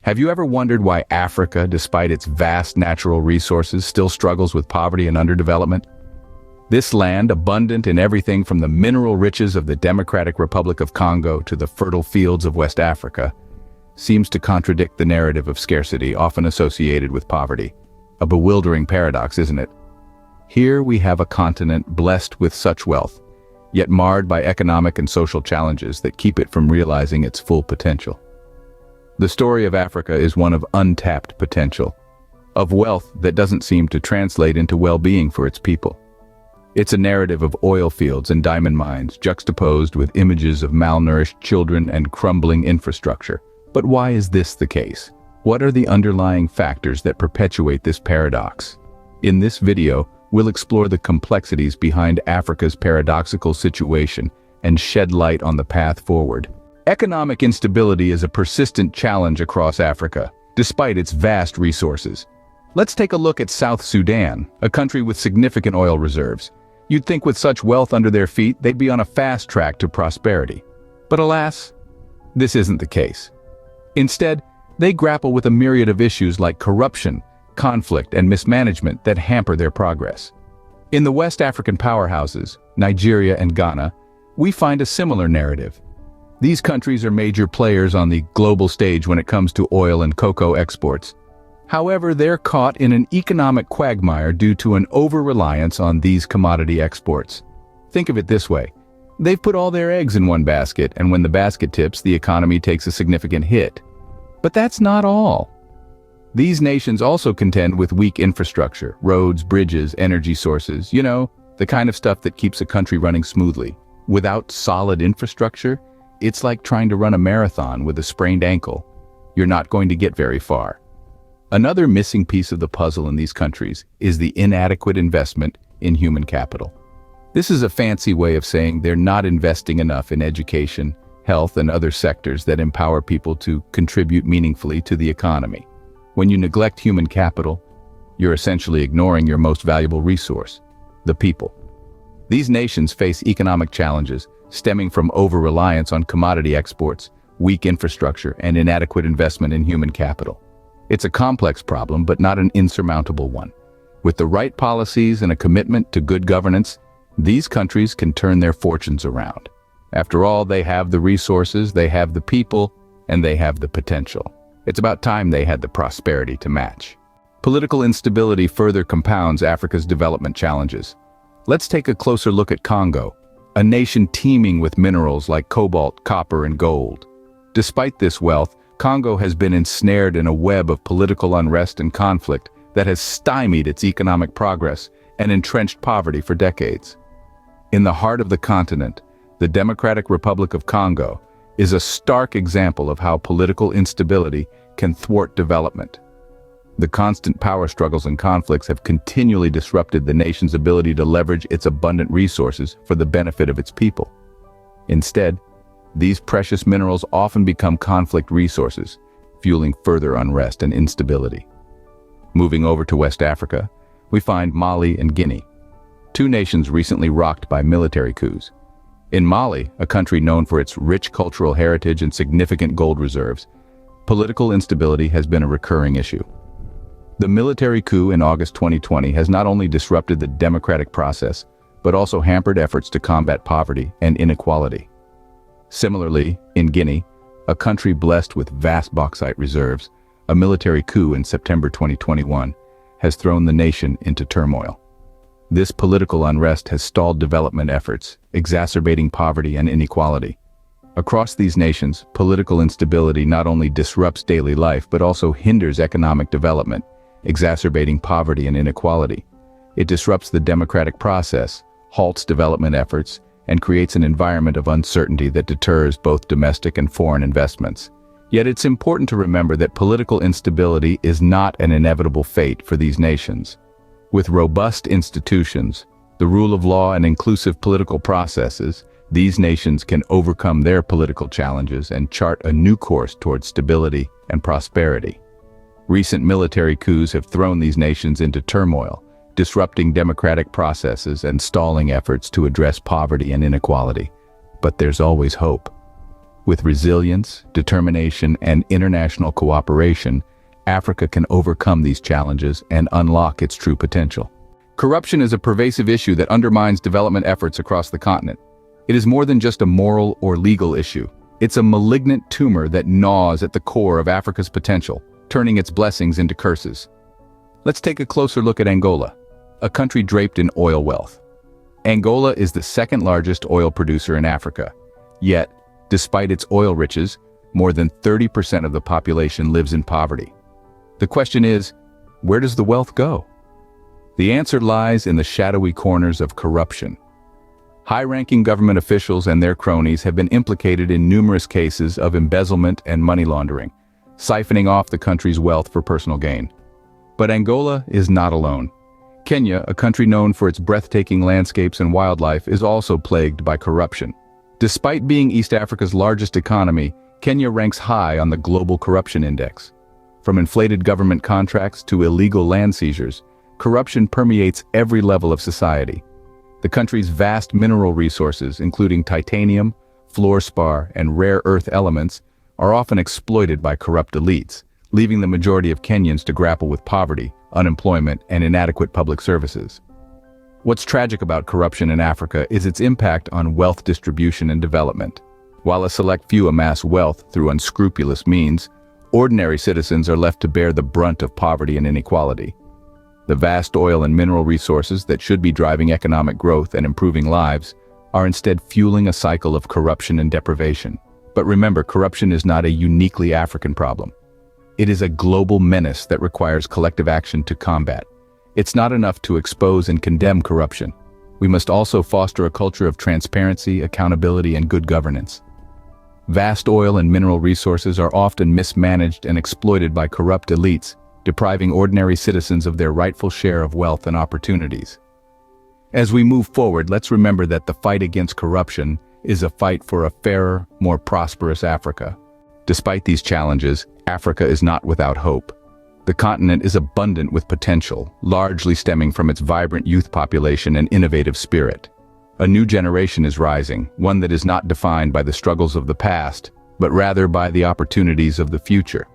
Have you ever wondered why Africa, despite its vast natural resources, still struggles with poverty and underdevelopment? This land, abundant in everything from the mineral riches of the Democratic Republic of Congo to the fertile fields of West Africa, seems to contradict the narrative of scarcity often associated with poverty. A bewildering paradox, isn't it? Here we have a continent blessed with such wealth, yet marred by economic and social challenges that keep it from realizing its full potential. The story of Africa is one of untapped potential, of wealth that doesn't seem to translate into well-being for its people. It's a narrative of oil fields and diamond mines juxtaposed with images of malnourished children and crumbling infrastructure. But why is this the case? What are the underlying factors that perpetuate this paradox? In this video, we'll explore the complexities behind Africa's paradoxical situation and shed light on the path forward. Economic instability is a persistent challenge across Africa, despite its vast resources. Let's take a look at South Sudan, a country with significant oil reserves. You'd think with such wealth under their feet, they'd be on a fast track to prosperity. But alas, this isn't the case. Instead, they grapple with a myriad of issues like corruption, conflict, and mismanagement that hamper their progress. In the West African powerhouses, Nigeria and Ghana, we find a similar narrative. These countries are major players on the global stage when it comes to oil and cocoa exports. However, they're caught in an economic quagmire due to an over-reliance on these commodity exports. Think of it this way. They've put all their eggs in one basket, and when the basket tips, the economy takes a significant hit. But that's not all. These nations also contend with weak infrastructure, roads, bridges, energy sources, the kind of stuff that keeps a country running smoothly. Without solid infrastructure, it's like trying to run a marathon with a sprained ankle. You're not going to get very far. Another missing piece of the puzzle in these countries is the inadequate investment in human capital. This is a fancy way of saying they're not investing enough in education, health, and other sectors that empower people to contribute meaningfully to the economy. When you neglect human capital, you're essentially ignoring your most valuable resource, the people. These nations face economic challenges stemming from over-reliance on commodity exports, weak infrastructure, and inadequate investment in human capital. It's a complex problem, but not an insurmountable one. With the right policies and a commitment to good governance, these countries can turn their fortunes around. After all, they have the resources, they have the people, and they have the potential. It's about time they had the prosperity to match. Political instability further compounds Africa's development challenges. Let's take a closer look at Congo, a nation teeming with minerals like cobalt, copper, and gold. Despite this wealth, Congo has been ensnared in a web of political unrest and conflict that has stymied its economic progress and entrenched poverty for decades. In the heart of the continent, the Democratic Republic of Congo is a stark example of how political instability can thwart development. The constant power struggles and conflicts have continually disrupted the nation's ability to leverage its abundant resources for the benefit of its people. Instead, these precious minerals often become conflict resources, fueling further unrest and instability. Moving over to West Africa, we find Mali and Guinea, two nations recently rocked by military coups. In Mali, a country known for its rich cultural heritage and significant gold reserves, political instability has been a recurring issue. The military coup in August 2020 has not only disrupted the democratic process, but also hampered efforts to combat poverty and inequality. Similarly, in Guinea, a country blessed with vast bauxite reserves, a military coup in September 2021 has thrown the nation into turmoil. This political unrest has stalled development efforts, exacerbating poverty and inequality. Across these nations, political instability not only disrupts daily life but also hinders economic development, exacerbating poverty and inequality. It disrupts the democratic process, halts development efforts, and creates an environment of uncertainty that deters both domestic and foreign investments. Yet it's important to remember that political instability is not an inevitable fate for these nations. With robust institutions, the rule of law, and inclusive political processes, these nations can overcome their political challenges and chart a new course towards stability and prosperity. Recent military coups have thrown these nations into turmoil, disrupting democratic processes and stalling efforts to address poverty and inequality. But there's always hope. With resilience, determination, and international cooperation, Africa can overcome these challenges and unlock its true potential. Corruption is a pervasive issue that undermines development efforts across the continent. It is more than just a moral or legal issue. It's a malignant tumor that gnaws at the core of Africa's potential, turning its blessings into curses. Let's take a closer look at Angola, a country draped in oil wealth. Angola is the second largest oil producer in Africa. Yet, despite its oil riches, more than 30% of the population lives in poverty. The question is, where does the wealth go? The answer lies in the shadowy corners of corruption. High-ranking government officials and their cronies have been implicated in numerous cases of embezzlement and money laundering, siphoning off the country's wealth for personal gain. But Angola is not alone. Kenya, a country known for its breathtaking landscapes and wildlife, is also plagued by corruption. Despite being East Africa's largest economy, Kenya ranks high on the Global Corruption Index. From inflated government contracts to illegal land seizures, corruption permeates every level of society. The country's vast mineral resources, including titanium, fluorspar, and rare earth elements, are often exploited by corrupt elites, leaving the majority of Kenyans to grapple with poverty, unemployment, and inadequate public services. What's tragic about corruption in Africa is its impact on wealth distribution and development. While a select few amass wealth through unscrupulous means, ordinary citizens are left to bear the brunt of poverty and inequality. The vast oil and mineral resources that should be driving economic growth and improving lives are instead fueling a cycle of corruption and deprivation. But remember, corruption is not a uniquely African problem. It is a global menace that requires collective action to combat. It's not enough to expose and condemn corruption. We must also foster a culture of transparency, accountability, and good governance. Vast oil and mineral resources are often mismanaged and exploited by corrupt elites, depriving ordinary citizens of their rightful share of wealth and opportunities. As we move forward, let's remember that the fight against corruption is a fight for a fairer, more prosperous Africa. Despite these challenges, Africa is not without hope. The continent is abundant with potential, largely stemming from its vibrant youth population and innovative spirit. A new generation is rising, one that is not defined by the struggles of the past, but rather by the opportunities of the future.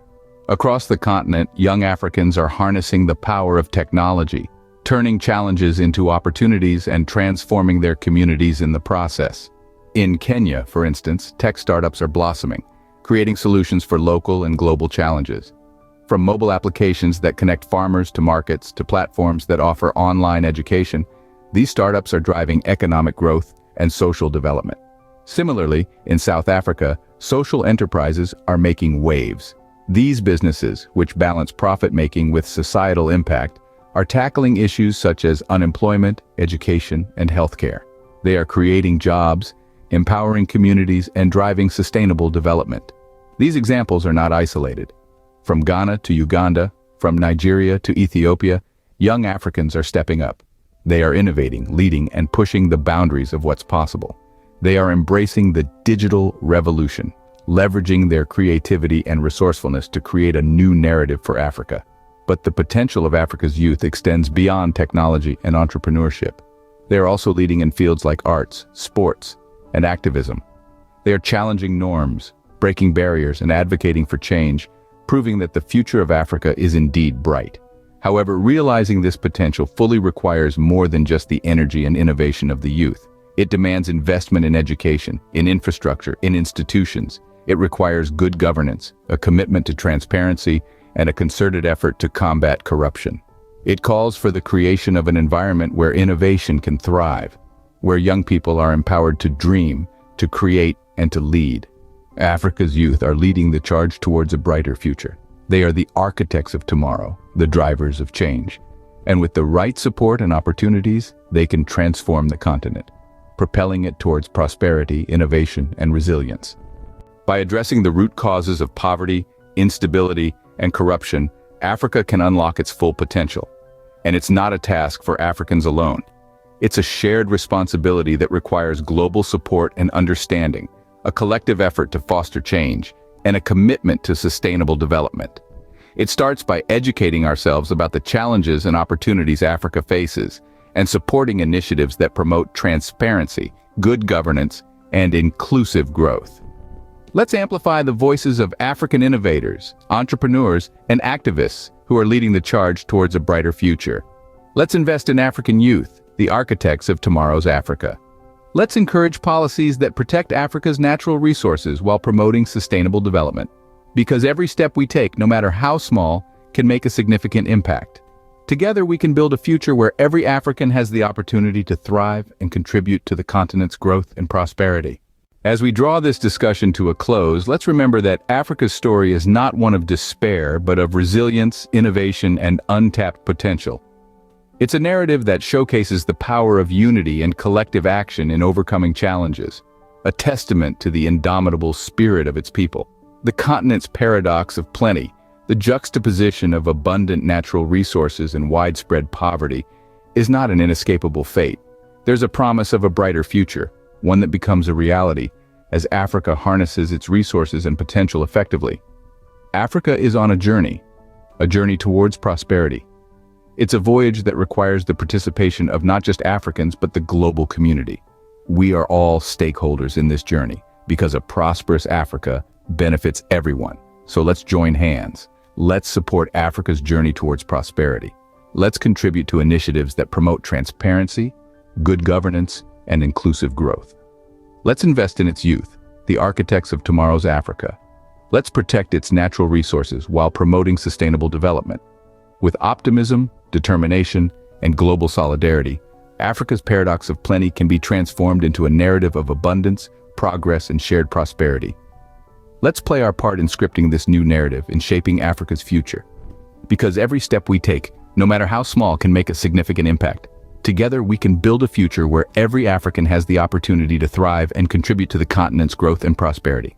Across the continent, young Africans are harnessing the power of technology, turning challenges into opportunities and transforming their communities in the process. In Kenya, for instance, tech startups are blossoming, creating solutions for local and global challenges. From mobile applications that connect farmers to markets to platforms that offer online education, these startups are driving economic growth and social development. Similarly, in South Africa, social enterprises are making waves. These businesses, which balance profit-making with societal impact, are tackling issues such as unemployment, education, and healthcare. They are creating jobs, empowering communities, and driving sustainable development. These examples are not isolated. From Ghana to Uganda, from Nigeria to Ethiopia, young Africans are stepping up. They are innovating, leading, and pushing the boundaries of what's possible. They are embracing the digital revolution, leveraging their creativity and resourcefulness to create a new narrative for Africa. But the potential of Africa's youth extends beyond technology and entrepreneurship. They are also leading in fields like arts, sports, and activism. They are challenging norms, breaking barriers, and advocating for change, proving that the future of Africa is indeed bright. However, realizing this potential fully requires more than just the energy and innovation of the youth. It demands investment in education, in infrastructure, in institutions. It requires good governance, a commitment to transparency, and a concerted effort to combat corruption. It calls for the creation of an environment where innovation can thrive, where young people are empowered to dream, to create, and to lead. Africa's youth are leading the charge towards a brighter future. They are the architects of tomorrow, the drivers of change. And with the right support and opportunities, they can transform the continent, propelling it towards prosperity, innovation, and resilience. By addressing the root causes of poverty, instability, and corruption, Africa can unlock its full potential. And it's not a task for Africans alone. It's a shared responsibility that requires global support and understanding, a collective effort to foster change, and a commitment to sustainable development. It starts by educating ourselves about the challenges and opportunities Africa faces, and supporting initiatives that promote transparency, good governance, and inclusive growth. Let's amplify the voices of African innovators, entrepreneurs, and activists who are leading the charge towards a brighter future. Let's invest in African youth, the architects of tomorrow's Africa. Let's encourage policies that protect Africa's natural resources while promoting sustainable development. Because every step we take, no matter how small, can make a significant impact. Together we can build a future where every African has the opportunity to thrive and contribute to the continent's growth and prosperity. As we draw this discussion to a close, let's remember that Africa's story is not one of despair, but of resilience, innovation, and untapped potential. It's a narrative that showcases the power of unity and collective action in overcoming challenges, a testament to the indomitable spirit of its people. The continent's paradox of plenty, the juxtaposition of abundant natural resources and widespread poverty, is not an inescapable fate. There's a promise of a brighter future, one that becomes a reality as Africa harnesses its resources and potential effectively. Africa is on a journey towards prosperity. It's a voyage that requires the participation of not just Africans, but the global community. We are all stakeholders in this journey because a prosperous Africa benefits everyone. So let's join hands. Let's support Africa's journey towards prosperity. Let's contribute to initiatives that promote transparency, good governance, and inclusive growth. Let's invest in its youth, the architects of tomorrow's Africa. Let's protect its natural resources while promoting sustainable development. With optimism, determination, and global solidarity, Africa's paradox of plenty can be transformed into a narrative of abundance, progress, and shared prosperity. Let's play our part in scripting this new narrative in shaping Africa's future. Because every step we take, no matter how small, can make a significant impact. Together, we can build a future where every African has the opportunity to thrive and contribute to the continent's growth and prosperity.